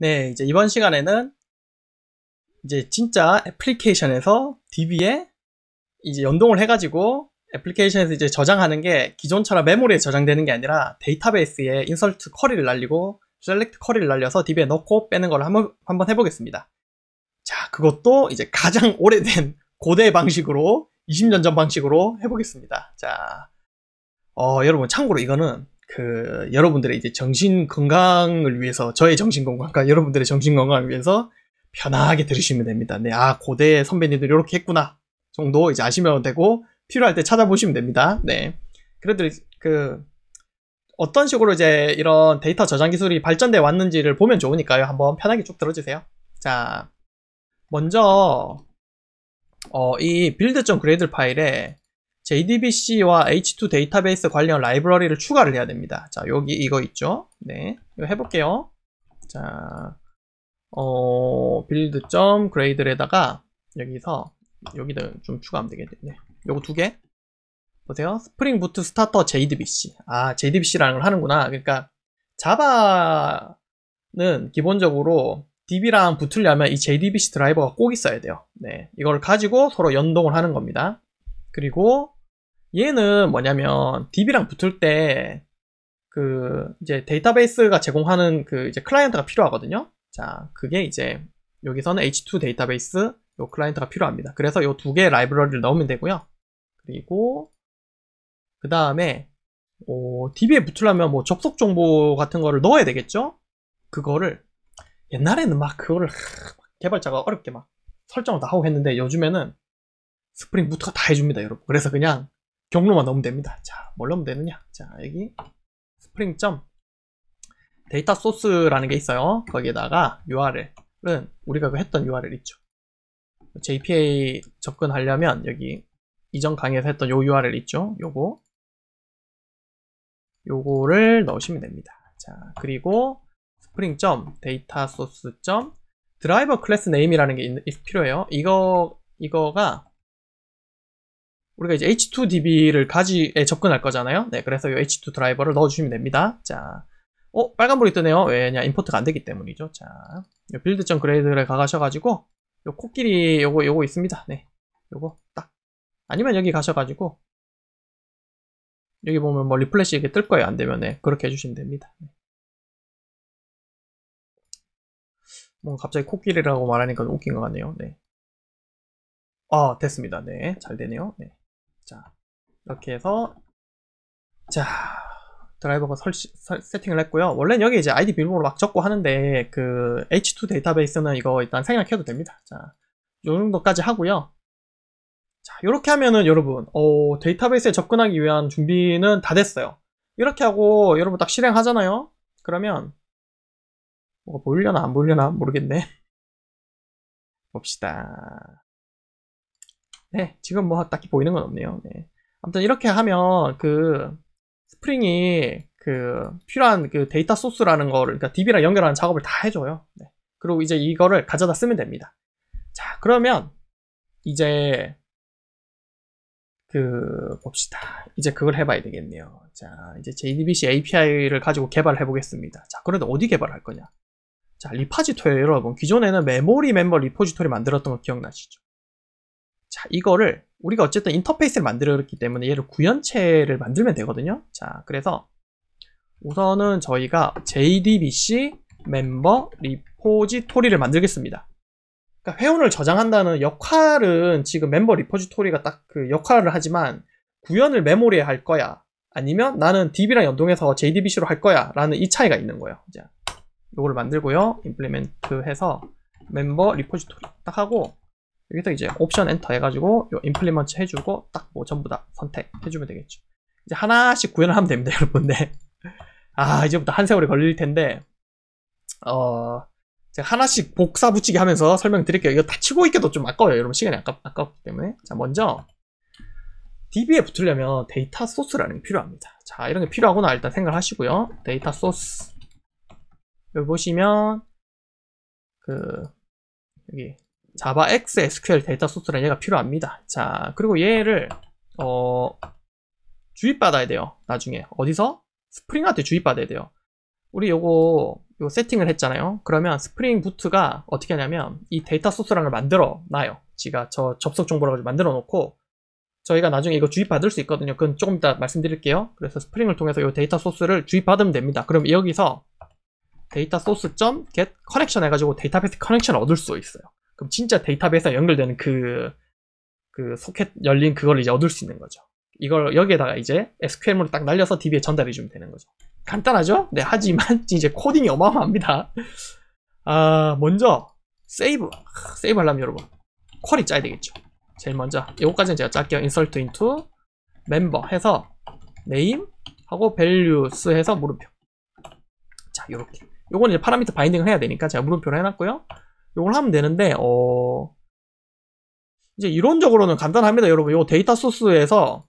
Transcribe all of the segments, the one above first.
네, 이제 이번 시간에는 이제 진짜 애플리케이션에서 DB에 이제 연동을 해가지고 애플리케이션에서 이제 저장하는 게 기존처럼 메모리에 저장되는 게 아니라 데이터베이스에 인설트 쿼리를 날리고 셀렉트 쿼리를 날려서 DB에 넣고 빼는 걸 한번 해보겠습니다. 자, 그것도 이제 가장 오래된 고대 방식으로 20년 전 방식으로 해보겠습니다. 자, 여러분 참고로 이거는 여러분들의 이제 정신 건강을 위해서, 저의 정신 건강과 여러분들의 정신 건강을 위해서 편하게 들으시면 됩니다. 네, 고대 선배님들 이렇게 했구나 정도 이제 아시면 되고, 필요할 때 찾아보시면 됩니다. 네, 그래도 어떤 식으로 이제 이런 데이터 저장 기술이 발전되어 왔는지를 보면 좋으니까요. 한번 편하게 쭉 들어주세요. 자, 먼저 이 build.gradle 파일에 JDBC와 H2 데이터베이스 관련 라이브러리를 추가를 해야 됩니다. 자, 여기 이거 있죠? 네, 이거 해볼게요. 자, build.gradle에다가 여기서 여기다 좀 추가하면 되겠네. 요거 두 개 보세요. 스프링 부트 스타터 JDBC. JDBC라는 걸 하는구나. 그러니까 자바는 기본적으로 DB랑 붙으려면 이 JDBC 드라이버가 꼭 있어야 돼요. 네, 이걸 가지고 서로 연동을 하는 겁니다. 그리고 얘는 뭐냐면 DB랑 붙을 때 이제 데이터베이스가 제공하는 이제 클라이언트가 필요하거든요. 자, 그게 이제 여기서는 H2 데이터베이스 요 클라이언트가 필요합니다. 그래서 요 두 개의 라이브러리를 넣으면 되고요. 그리고 그 다음에 DB에 붙으려면 뭐 접속 정보 같은 거를 넣어야 되겠죠? 그거를 옛날에는 막 그거를 개발자가 어렵게 막 설정을 다 하고 했는데, 요즘에는 스프링 부트가 다 해줍니다, 여러분. 그래서 그냥 경로만 넣으면 됩니다. 자, 뭘 넣으면 되느냐? 자, 여기 스프링 데이터 소스라는 게 있어요. 거기에다가 URL은 우리가 했던 URL 있죠. JPA 접근하려면 여기 이전 강의에서 했던 요 URL 있죠. 요거를 넣으시면 됩니다. 자, 그리고 스프링 데이터 소스 드라이버 클래스 네임이라는 게 필요해요. 이거가 우리가 이제 H2DB를 가지에 접근할 거잖아요. 네, 그래서 이 H2 드라이버를 넣어주시면 됩니다. 자, 빨간불이 뜨네요. 왜냐, 임포트가 안 되기 때문이죠. 자, 요 build.gradele에 가셔가지고 요 코끼리 요거 있습니다. 네, 요거 딱, 아니면 여기 가셔가지고 여기 보면 뭐 리플래시 이렇게 뜰 거예요. 안 되면 네, 그렇게 해주시면 됩니다. 네. 뭐 갑자기 코끼리라고 말하니까 웃긴 것 같네요. 네. 됐습니다. 네, 잘 되네요. 네. 자, 이렇게 해서, 자, 드라이버가 세팅을 했고요. 원래는 여기 이제 ID 비밀번호 막 적고 하는데, H2 데이터베이스는 이거 일단 생략해도 됩니다. 자, 요 정도까지 하고요. 자, 이렇게 하면은 여러분, 데이터베이스에 접근하기 위한 준비는 다 됐어요. 이렇게 하고 여러분 딱 실행하잖아요. 그러면 뭐가 보이려나 안 보이려나 모르겠네. 봅시다. 네, 지금 뭐 딱히 보이는 건 없네요. 네. 아무튼 이렇게 하면 스프링이 필요한 데이터 소스라는 거를, 그러니까 DB랑 연결하는 작업을 다 해줘요. 네. 그리고 이제 이거를 가져다 쓰면 됩니다. 자, 그러면 이제 봅시다. 이제 그걸 해봐야 되겠네요. 자, 이제 JDBC API를 가지고 개발을 해보겠습니다. 자, 그런데 어디 개발할 거냐? 자, 리파지토리에 여러분, 기존에는 메모리 멤버 리포지토리 만들었던 거 기억나시죠? 자, 이거를 우리가 어쨌든 인터페이스를 만들었기 때문에 얘를 구현체를 만들면 되거든요. 자, 그래서 우선은 저희가 JDBC 멤버 리포지토리를 만들겠습니다. 그러니까 회원을 저장한다는 역할은 지금 멤버 리포지토리가 딱 역할을 하지만, 구현을 메모리에 할 거야, 아니면 나는 DB랑 연동해서 JDBC로 할 거야 라는 이 차이가 있는 거예요. 자, 요거를 만들고요. 임플리멘트 해서 멤버 리포지토리 딱 하고, 여기서 이제 옵션 엔터 해가지고 요 임플리먼트 해주고 딱 뭐 전부 다 선택해주면 되겠죠. 이제 하나씩 구현을 하면 됩니다, 여러분. 네. 이제부터 한 세월이 걸릴 텐데, 제가 하나씩 복사 붙이기 하면서 설명드릴게요. 이거 다 치고 있기도 좀 아까워요, 여러분. 시간이 아깝기 때문에. 자, 먼저 DB에 붙으려면 데이터 소스라는 게 필요합니다. 자, 이런 게 필요하구나 일단 생각하시고요. 데이터 소스, 여기 보시면 여기 자바 X SQL 데이터 소스라는 얘가 필요합니다. 자, 그리고 얘를 주입받아야 돼요. 나중에 어디서? 스프링한테 주입받아야 돼요. 우리 요거 세팅을 했잖아요. 그러면 스프링 부트가 어떻게 하냐면 이 데이터 소스랑을 만들어 놔요. 지가 저 접속 정보라고 가지고 만들어 놓고 저희가 나중에 이거 주입받을 수 있거든요. 그건 조금 이따 말씀드릴게요. 그래서 스프링을 통해서 이 데이터 소스를 주입받으면 됩니다. 그럼 여기서 데이터 소스.get 커넥션 해가지고 데이터베이스 커넥션을 얻을 수 있어요. 그럼 진짜 데이터베이스에 연결되는 그 소켓 열린 그걸 이제 얻을 수 있는 거죠. 이걸 여기에다가 이제 SQL물을 딱 날려서 DB에 전달해주면 되는 거죠. 간단하죠? 네, 하지만 이제 코딩이 어마어마합니다. 먼저 세이브 하려면 여러분 쿼리 짜야 되겠죠. 제일 먼저 요거까지는 제가 짤게요. insert into member 해서 name 하고 values 해서 물음표. 자, 요렇게 요건 이제 파라미터 바인딩을 해야 되니까 제가 물음표를 해놨고요. 요걸 하면 되는데 이제 이론적으로는 간단합니다. 여러분 요 데이터 소스에서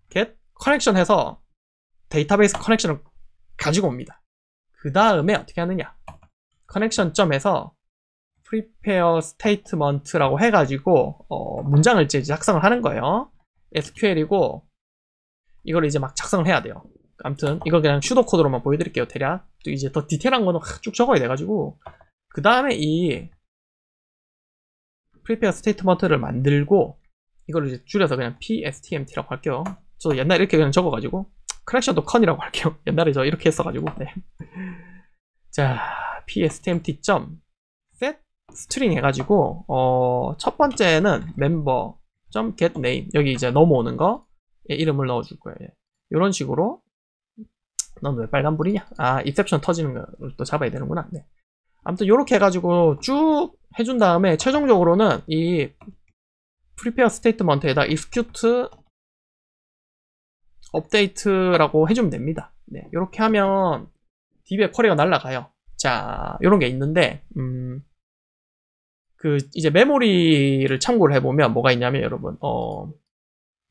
get 커넥션 해서 데이터베이스 커넥션을 가지고 옵니다. 그 다음에 어떻게 하느냐, 커넥션점에서 prepare statement라고 해가지고 문장을 이제 작성을 하는 거예요. SQL이고 이걸 이제 막 작성을 해야 돼요. 아무튼 이거 그냥 슈도 코드로만 보여드릴게요. 대략 또 이제 더 디테일한 거는 쭉 적어야 돼가지고 그 다음에 이 prepare statement를 만들고 이걸 이제 줄여서 그냥 pstmt라고 할게요. 저 옛날에 이렇게 그냥 적어가지고 커넥션도 컨이라고 할게요. 옛날에 저 이렇게 했어가지고. 네. 자, pstmt.set string 해가지고 첫 번째는 member.getName 여기 이제 넘어오는 거 이름을 넣어줄 거예요. 이런 식으로. 넌 왜 빨간불이냐? exception 터지는 걸 또 잡아야 되는구나. 네. 아무튼 이렇게 해가지고 쭉 해준 다음에 최종적으로는 이 prepare statement에다 execute update라고 해주면 됩니다. 네, 이렇게 하면 DB에 쿼리가 날아가요. 자, 이런 게 있는데 이제 메모리를 참고를 해보면 뭐가 있냐면 여러분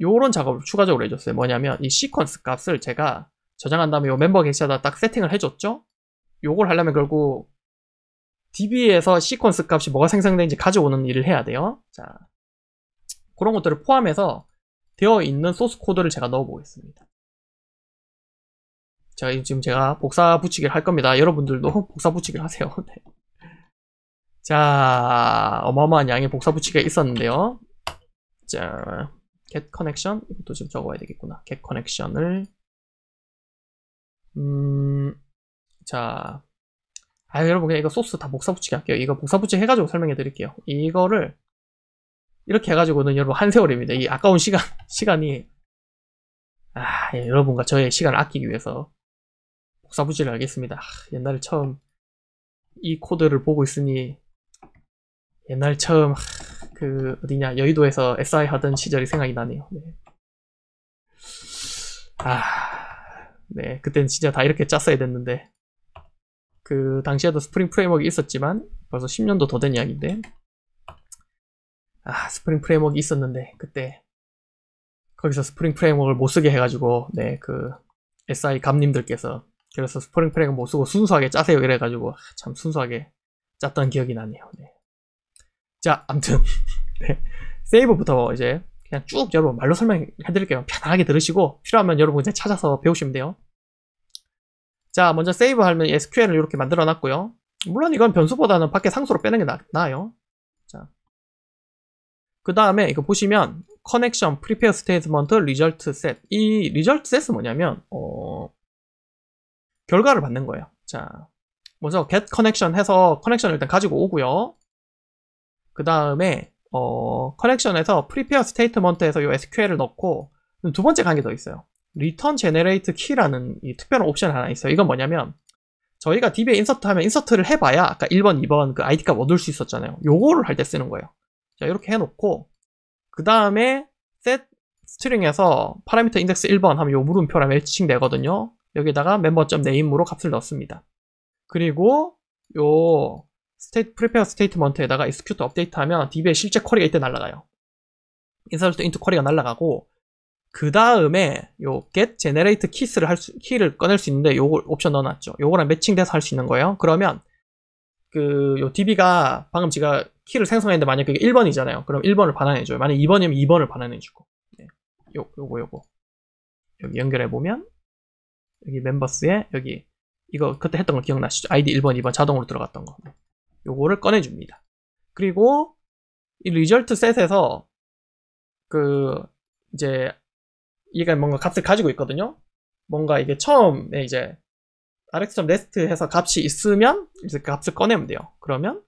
요런 작업을 추가적으로 해줬어요. 뭐냐면 이 시퀀스 값을 제가 저장한 다음에 요 멤버 게시하다 딱 세팅을 해줬죠. 요걸 하려면 결국 DB에서 시퀀스 값이 뭐가 생성되는지 가져오는 일을 해야 돼요. 자, 그런 것들을 포함해서 되어 있는 소스 코드를 제가 넣어 보겠습니다. 자, 지금 제가 복사 붙이기를 할 겁니다. 여러분들도 복사 붙이기를 하세요. 네. 자, 어마어마한 양의 복사 붙이기가 있었는데요. 자, get connection 이것도 지금 적어야 되겠구나. get connection을 자, 여러분 그냥 이거 소스 다 복사 붙이기 할게요. 이거 복사 붙이기 해가지고 설명해 드릴게요. 이거를 이렇게 해가지고는 여러분 한 세월입니다. 이 아까운 시간이 예, 여러분과 저의 시간을 아끼기 위해서 복사 붙이기를 하겠습니다. 옛날에 처음 이 코드를 보고 있으니 옛날 처음 어디냐 여의도에서 SI 하던 시절이 생각이 나네요. 네. 네, 그때는 진짜 다 이렇게 짰어야 됐는데 그 당시에도 스프링 프레임워크가 있었지만 벌써 10년도 더 된 이야기인데 스프링 프레임워크가 있었는데 그때 거기서 스프링 프레임워크를 못 쓰게 해가지고 네, 그 SI 감님들께서 그래서 스프링 프레임워크 못 쓰고 순수하게 짜세요 이래가지고 참 순수하게 짰던 기억이 나네요. 네. 자, 아무튼 네. 세이브부터 이제 그냥 쭉 여러분 말로 설명해드릴게요. 편하게 들으시고 필요하면 여러분 이제 찾아서 배우시면 돼요. 자, 먼저 세이브하면 SQL을 이렇게 만들어 놨고요. 물론 이건 변수보다는 밖에 상수로 빼는 게 나아요. 자, 그 다음에 이거 보시면 connection, prepare statement, result set. 이 result set은 뭐냐면 결과를 받는 거예요. 자, 먼저 get connection 해서 커넥션을 일단 가지고 오고요. 그 다음에 커넥션에서 prepare statement에서 이 SQL을 넣고 두 번째 간 게 더 있어요. return generate key라는 이 특별한 옵션이 하나 있어요. 이건 뭐냐면 저희가 DB에 인서트 하면 인서트를 해봐야 아까 1번, 2번 그 ID 값 얻을 수 있었잖아요. 요거를 할 때 쓰는 거예요. 자, 이렇게 해놓고 그 다음에 set string에서 파라미터 인덱스 1번 하면 요 물음표랑 매칭 되거든요. 여기다가 member.name으로 값을 넣습니다. 그리고 요 prepare statement에다가 execute update 하면 DB에 실제 쿼리가 이때 날아가요. insert into 쿼리가 날아가고 그 다음에 요 get generate 키를 꺼낼 수 있는데 요걸 옵션 넣어놨죠. 요거랑 매칭돼서 할 수 있는 거예요. 그러면 요 DB가 방금 제가 키를 생성했는데 만약 그게 1번이잖아요. 그럼 1번을 반환해줘요. 만약 2번이면 2번을 반환해주고. 네. 요거. 여기 연결해보면 여기 멤버스에 여기 이거 그때 했던 거 기억나시죠? 아이디 1번, 2번 자동으로 들어갔던 거. 요거를 꺼내줍니다. 그리고 이 리절트 셋에서 이제 얘가 뭔가 값을 가지고 있거든요. 뭔가 이게 처음에 이제 rx.nest 해서 값이 있으면 이제 그 값을 꺼내면 돼요. 그러면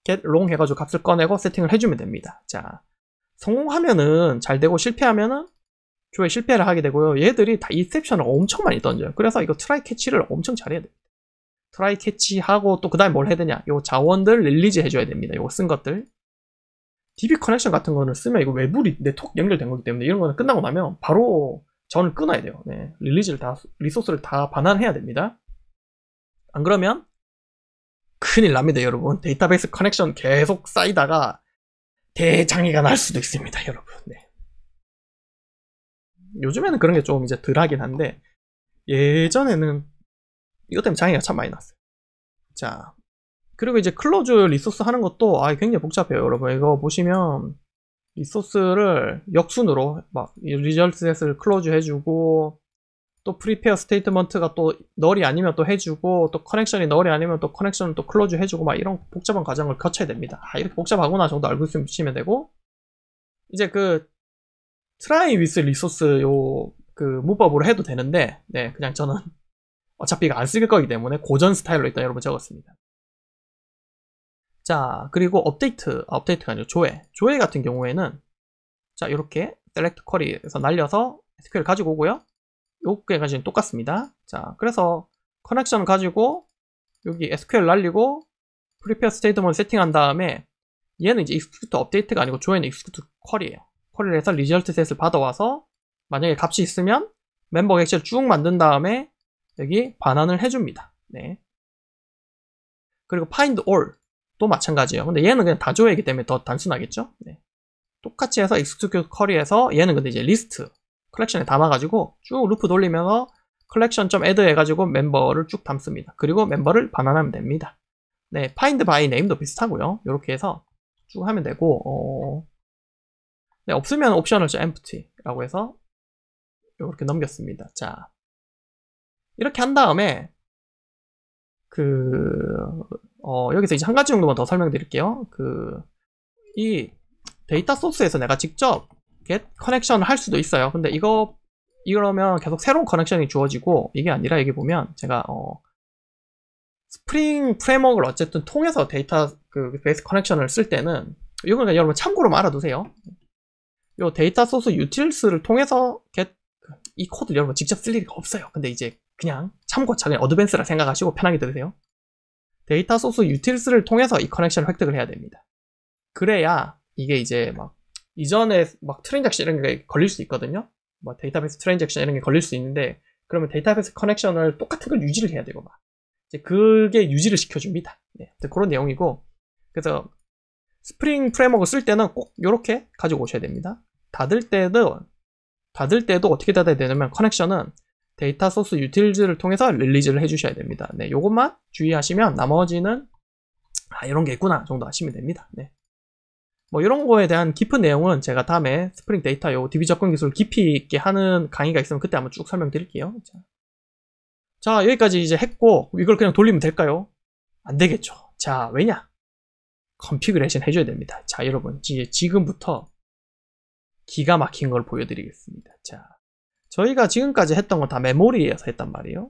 get long 해가지고 값을 꺼내고 세팅을 해주면 됩니다. 자, 성공하면은 잘 되고 실패하면은 조회 실패를 하게 되고요. 얘들이 다 인셉션을 엄청 많이 던져요. 그래서 이거 트라이 캐치를 엄청 잘해야 돼요. 트라이 캐치하고 또 그 다음에 뭘 해야 되냐. 요 자원들 릴리즈 해줘야 됩니다. 요거 쓴 것들. DB 커넥션 같은 거는 쓰면 이거 외부 네트워크 연결된 거기 때문에 이런 거는 끝나고 나면 바로 자원을 끊어야 돼요. 네, 리소스를 다 반환해야 됩니다. 안 그러면 큰일 납니다, 여러분. 데이터베이스 커넥션 계속 쌓이다가 대장애가 날 수도 있습니다, 여러분. 네. 요즘에는 그런 게 좀 이제 덜 하긴 한데 예전에는 이것 때문에 장애가 참 많이 났어요. 자, 그리고 이제 클로즈 리소스 하는 것도 굉장히 복잡해요, 여러분. 이거 보시면 리소스를 역순으로 막 리절트 셋을 클로즈 해주고 또 프리페어 스테이트먼트가 또 널이 아니면 또 해주고 또 커넥션이 널이 아니면 또 커넥션을 또 클로즈 해주고 막 이런 복잡한 과정을 거쳐야 됩니다. 이렇게 복잡하구나 정도 알고 있으면 되고 이제 트라이 위스 리소스 문법으로 해도 되는데 네, 그냥 저는 어차피 이거 안 쓸 거기 때문에 고전 스타일로 일단 여러분 적었습니다. 자, 그리고 업데이트가 아니고 조회 같은 경우에는 자, 이렇게 셀렉트 쿼리에서 날려서 SQL 가지고 오고요. 요게 지금 똑같습니다. 자, 그래서 커넥션 가지고 여기 SQL 날리고 프리페어 스테이트먼트 세팅한 다음에 얘는 이제 execute 업데이트가 아니고 조회는 execute 쿼리예요. 쿼리를 해서 리절트 셋을 받아와서 만약에 값이 있으면 멤버 객실을 쭉 만든 다음에 여기 반환을 해줍니다. 네. 그리고 find all 또 마찬가지예요. 근데 얘는 그냥 다 조회이기 때문에 더 단순하겠죠? 네. 똑같이 해서 execute 쿼리에서 얘는 근데 이제 리스트 컬렉션에 담아가지고 쭉 루프 돌리면서 collection.add 해가지고 멤버를 쭉 담습니다. 그리고 멤버를 반환하면 됩니다. 네, find by name도 비슷하고요. 이렇게 해서 쭉 하면 되고 네, 없으면 옵셔널 empty라고 해서 이렇게 넘겼습니다. 자, 이렇게 한 다음에 여기서 이제 한 가지 정도만 더 설명드릴게요. 이 데이터 소스에서 내가 직접 get 커넥션을 할 수도 있어요. 근데 이러면 계속 새로운 커넥션이 주어지고 이게 아니라 여기 보면 제가 스프링 프레임워크를 어쨌든 통해서 데이터 베이스 커넥션을 쓸 때는 이건 그냥 여러분 참고로만 알아두세요. 요 데이터 소스 유틸스를 통해서 get 이 코드를 여러분 직접 쓸 일이 없어요. 근데 이제 그냥 참고차 그냥 어드밴스라 생각하시고 편하게 들으세요. 데이터 소스 유틸스를 통해서 이 커넥션을 획득을 해야 됩니다. 그래야 이게 이제 막 이전에 막 트랜잭션 이런 게 걸릴 수 있거든요. 뭐 데이터베이스 트랜잭션 이런 게 걸릴 수 있는데 그러면 데이터베이스 커넥션을 똑같은 걸 유지를 해야 되고 막 이제 그게 유지를 시켜줍니다. 네, 그런 내용이고 그래서 스프링 프레임워크 쓸 때는 꼭 이렇게 가지고 오셔야 됩니다. 닫을 때도 어떻게 닫아야 되냐면 커넥션은 데이터 소스 유틸즈를 통해서 릴리즈를 해주셔야 됩니다. 네, 요것만 주의하시면 나머지는 이런 게 있구나 정도 아시면 됩니다. 네. 뭐 이런 거에 대한 깊은 내용은 제가 다음에 스프링 데이터 요 DB 접근 기술을 깊이 있게 하는 강의가 있으면 그때 한번 쭉 설명드릴게요. 자, 여기까지 이제 했고 이걸 그냥 돌리면 될까요? 안 되겠죠. 자, 왜냐? 컨피그레이션 해줘야 됩니다. 자, 여러분 이제 지금부터 기가 막힌 걸 보여드리겠습니다. 자, 저희가 지금까지 했던 건 다 메모리에서 했단 말이에요.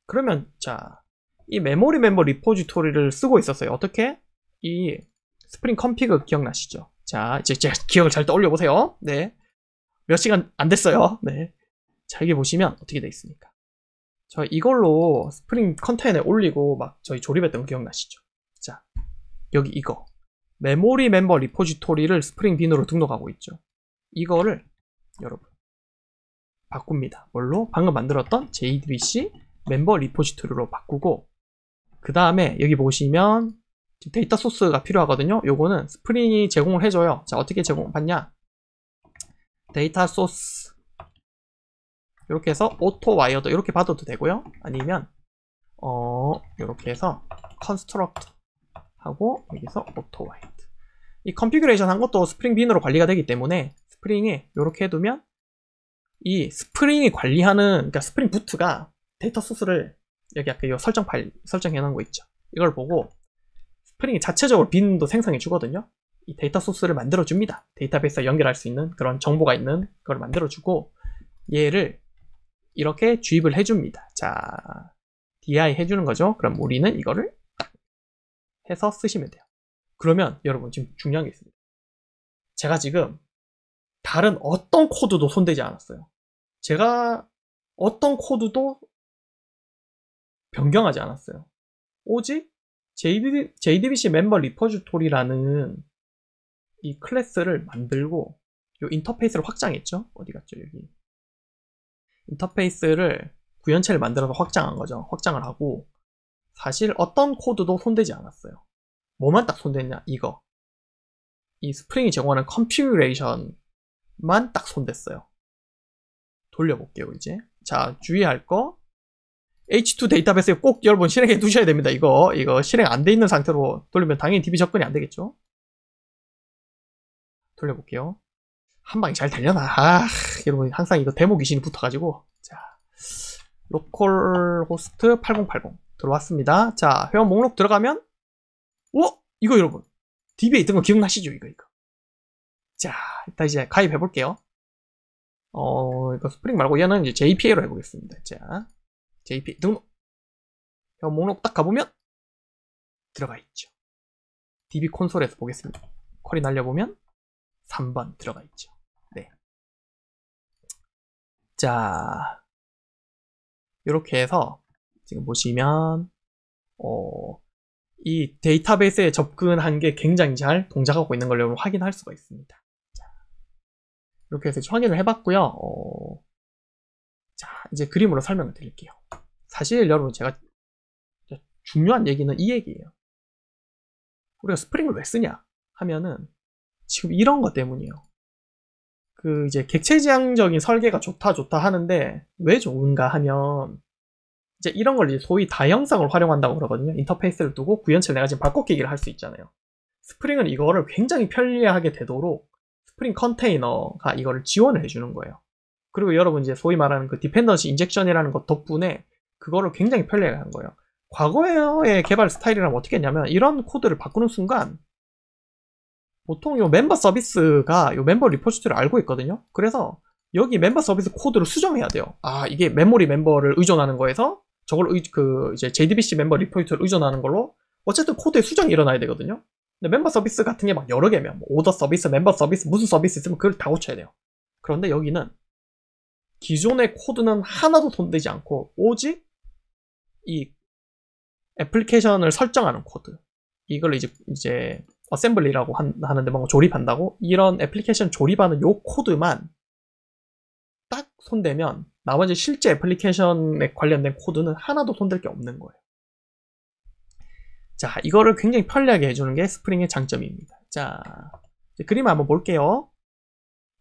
그러면 자, 이 메모리 멤버 리포지토리를 쓰고 있었어요. 어떻게? 이 스프링 컨피그 기억나시죠? 자, 이제 기억을 잘 떠올려 보세요. 네, 몇 시간 안 됐어요. 네, 자, 여기 보시면 어떻게 돼 있습니까? 저 이걸로 스프링 컨테이너에 올리고 막 저희 조립했던 거 기억나시죠? 자, 여기 이거 메모리 멤버 리포지토리를 스프링 빈으로 등록하고 있죠. 이거를 여러분 바꿉니다. 뭘로? 방금 만들었던 JDBC 멤버 리포지토리로 바꾸고 그 다음에 여기 보시면 데이터 소스가 필요하거든요. 요거는 스프링이 제공을 해줘요. 자, 어떻게 제공받냐? 데이터 소스 이렇게 해서 오토 와이어드 이렇게 받아도 되고요. 아니면 이렇게 해서 construct 하고 여기서 오토 와이어드 이 컨피그레이션 한 것도 스프링 빈으로 관리가 되기 때문에 스프링에 이렇게 해두면 이 스프링이 관리하는 그러니까 스프링 부트가 데이터 소스를 여기 아까 이 설정 파일 설정해 놓은 거 있죠. 이걸 보고 스프링이 자체적으로 빈도 생성해 주거든요. 이 데이터 소스를 만들어 줍니다. 데이터베이스와 연결할 수 있는 그런 정보가 있는 걸 만들어 주고 얘를 이렇게 주입을 해 줍니다. 자, DI 해 주는 거죠. 그럼 우리는 이거를 딱 해서 쓰시면 돼요. 그러면 여러분 지금 중요한 게 있습니다. 제가 지금 다른 어떤 코드도 손대지 않았어요. 제가 어떤 코드도 변경하지 않았어요. 오직 JDBC 멤버 리포지토리라는 이 클래스를 만들고 이 인터페이스를 확장했죠. 어디 갔죠? 여기 인터페이스를 구현체를 만들어서 확장한 거죠. 확장을 하고 사실 어떤 코드도 손대지 않았어요. 뭐만 딱 손댔냐? 이거 이 스프링이 제공하는 컨피규레이션만 딱 손댔어요. 돌려볼게요. 이제 자, 주의할 거 H2 데이터베이스에 꼭 여러분 실행해 두셔야 됩니다. 이거 실행 안 돼 있는 상태로 돌리면 당연히 DB 접근이 안 되겠죠. 돌려볼게요. 한 방에 잘 달려나. 여러분 항상 이거 데모 귀신이 붙어가지고. 자, 로컬 호스트 8080 들어왔습니다. 자, 회원 목록 들어가면 이거 여러분 DB에 있던 거 기억나시죠? 이거 자, 일단 이제 가입해 볼게요. 이거 스프링 말고 얘는 이제 JPA로 해보겠습니다. 자, JPA 등록. 회원 목록 딱 가보면 들어가 있죠. DB 콘솔에서 보겠습니다. 쿼리 날려보면 3번 들어가 있죠. 네. 자, 이렇게 해서 지금 보시면 이 데이터베이스에 접근한 게 굉장히 잘 동작하고 있는 걸 여러분 확인할 수가 있습니다. 자, 이렇게 해서 확인을 해봤고요. 자, 이제 그림으로 설명을 드릴게요. 사실 여러분 제가 중요한 얘기는 이 얘기예요. 우리가 스프링을 왜 쓰냐 하면은 지금 이런 것 때문이에요. 그 이제 객체지향적인 설계가 좋다 하는데 왜 좋은가 하면 이제 이런 걸 이제 소위 다형성을 활용한다고 그러거든요. 인터페이스를 두고 구현체를 내가 지금 바꿔끼기를 할 수 있잖아요. 스프링은 이거를 굉장히 편리하게 되도록 스프링 컨테이너가 이거를 지원을 해주는 거예요. 그리고 여러분 이제 소위 말하는 그 디펜던시 인젝션이라는 것 덕분에 그거를 굉장히 편리하게 한 거예요. 과거의 개발 스타일이라면 어떻게 했냐면 이런 코드를 바꾸는 순간 보통 요 멤버 서비스가 요 멤버 리포지토리를 알고 있거든요. 그래서 여기 멤버 서비스 코드를 수정해야 돼요. 이게 메모리 멤버를 의존하는 거에서 저걸 이제 JDBC 멤버 리포지토리를 의존하는 걸로 어쨌든 코드에 수정이 일어나야 되거든요. 근데 멤버 서비스 같은 게 막 여러 개면 오더 서비스, 멤버 서비스, 무슨 서비스 있으면 그걸 다 고쳐야 돼요. 그런데 여기는 기존의 코드는 하나도 손대지 않고 오직 이 애플리케이션을 설정하는 코드, 이걸 이제 어셈블리라고 하는데 뭔가 조립한다고, 이런 애플리케이션 조립하는 요 코드만 딱 손대면 나머지 실제 애플리케이션에 관련된 코드는 하나도 손댈 게 없는 거예요. 자, 이거를 굉장히 편리하게 해주는 게 스프링의 장점입니다. 자, 그림을 한번 볼게요.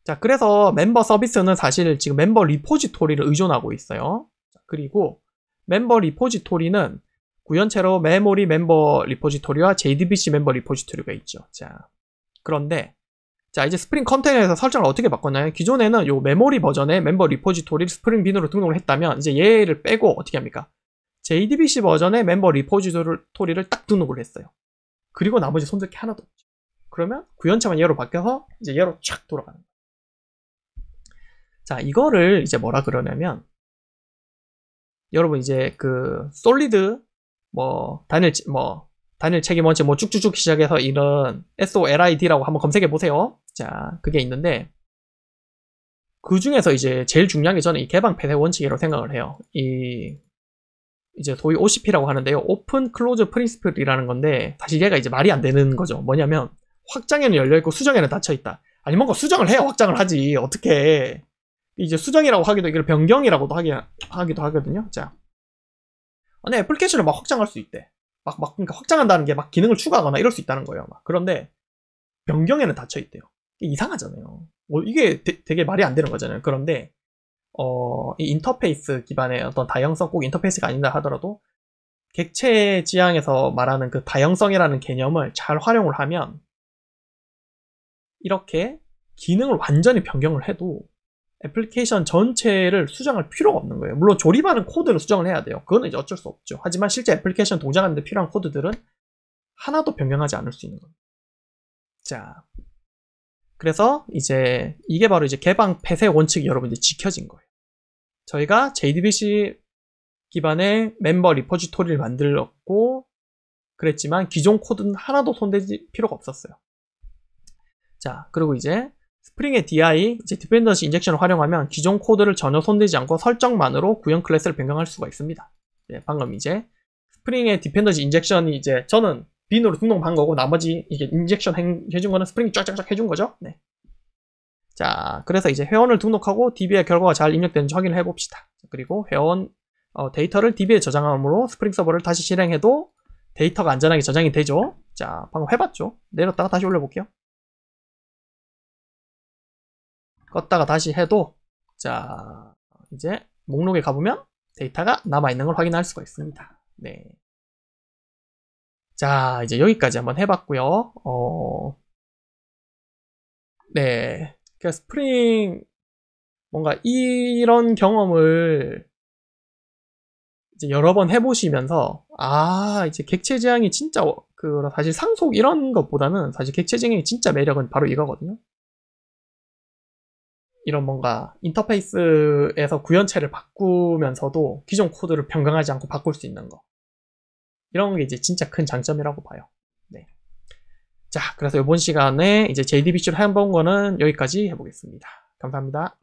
자, 그래서 멤버 서비스는 사실 지금 멤버 리포지토리를 의존하고 있어요. 자, 그리고 멤버 리포지토리는 구현체로 메모리 멤버 리포지토리와 JDBC 멤버 리포지토리가 있죠. 자, 그런데 자, 이제 스프링 컨테이너에서 설정을 어떻게 바꿨나요? 기존에는 요 메모리 버전의 멤버 리포지토리를 스프링 빈으로 등록을 했다면 이제 얘를 빼고 어떻게 합니까? JDBC 버전의 멤버 리포지토리를 딱 등록을 했어요. 그리고 나머지 손댈 게 하나도 없죠. 그러면 구현체만 얘로 바뀌어서 이제 얘로 쫙 돌아가는 거예요. 자, 이거를 이제 뭐라 그러냐면 여러분 이제 그 솔리드 단일 책임 원칙 쭉쭉쭉 시작해서 이런 SOLID라고 한번 검색해 보세요. 자, 그게 있는데 그 중에서 이제 제일 중요한 게 저는 이 개방 폐쇄 원칙이라고 생각을 해요. 이제 소위 OCP라고 하는데요. 오픈 클로즈 프린시플이라는 건데 사실 얘가 이제 말이 안 되는 거죠. 뭐냐면 확장에는 열려 있고 수정에는 닫혀 있다. 아니 뭔가 수정을 해야 확장을 하지. 어떻게 이제 수정이라고 하기도 이걸 변경이라고도 하기도 하거든요. 자, 아니 애플리케이션을 막 확장할 수 있대. 그러니까 확장한다는 게 막 기능을 추가하거나 이럴 수 있다는 거예요. 그런데 변경에는 닫혀 있대요. 이게 이상하잖아요. 이게 되게 말이 안 되는 거잖아요. 그런데 이 인터페이스 기반의 어떤 다형성, 꼭 인터페이스가 아닌다 하더라도 객체 지향에서 말하는 그 다형성이라는 개념을 잘 활용을 하면 이렇게 기능을 완전히 변경을 해도 애플리케이션 전체를 수정할 필요가 없는 거예요. 물론 조립하는 코드를 수정을 해야 돼요. 그거는 이제 어쩔 수 없죠. 하지만 실제 애플리케이션 동작하는 데 필요한 코드들은 하나도 변경하지 않을 수 있는 겁니다. 자, 그래서 이제 이게 바로 이제 개방 폐쇄 원칙이 여러분들이 지켜진 거예요. 저희가 JDBC 기반의 멤버 리포지토리를 만들었고 그랬지만 기존 코드는 하나도 손대지 필요가 없었어요. 자, 그리고 이제 스프링의 DI, 이제 디펜던시 인젝션을 활용하면 기존 코드를 전혀 손대지 않고 설정만으로 구형 클래스를 변경할 수가 있습니다. 네, 방금 이제 스프링의 디펜던시 인젝션이 이제 저는 빈으로 등록한 거고 나머지 이게 인젝션 해준 거는 스프링이 쫙쫙쫙 해준 거죠. 네. 자, 그래서 이제 회원을 등록하고 DB의 결과가 잘 입력되는지 확인을 해봅시다. 그리고 회원 데이터를 DB에 저장함으로 스프링 서버를 다시 실행해도 데이터가 안전하게 저장이 되죠. 자, 방금 해봤죠. 내렸다가 다시 올려볼게요. 껐다가 다시 해도 자, 이제 목록에 가보면 데이터가 남아있는 걸 확인할 수가 있습니다. 네. 자, 이제 여기까지 한번 해봤고요. 네. 그러니까 스프링 뭔가 이런 경험을 이제 여러 번 해보시면서 이제 객체 지향이 진짜 사실 상속 이런 것보다는 사실 객체 지향의 진짜 매력은 바로 이거거든요. 이런 뭔가 인터페이스에서 구현체를 바꾸면서도 기존 코드를 변경하지 않고 바꿀 수 있는 거. 이런 게 이제 진짜 큰 장점이라고 봐요. 네. 자, 그래서 이번 시간에 이제 JDBC를 해본 거는 여기까지 해보겠습니다. 감사합니다.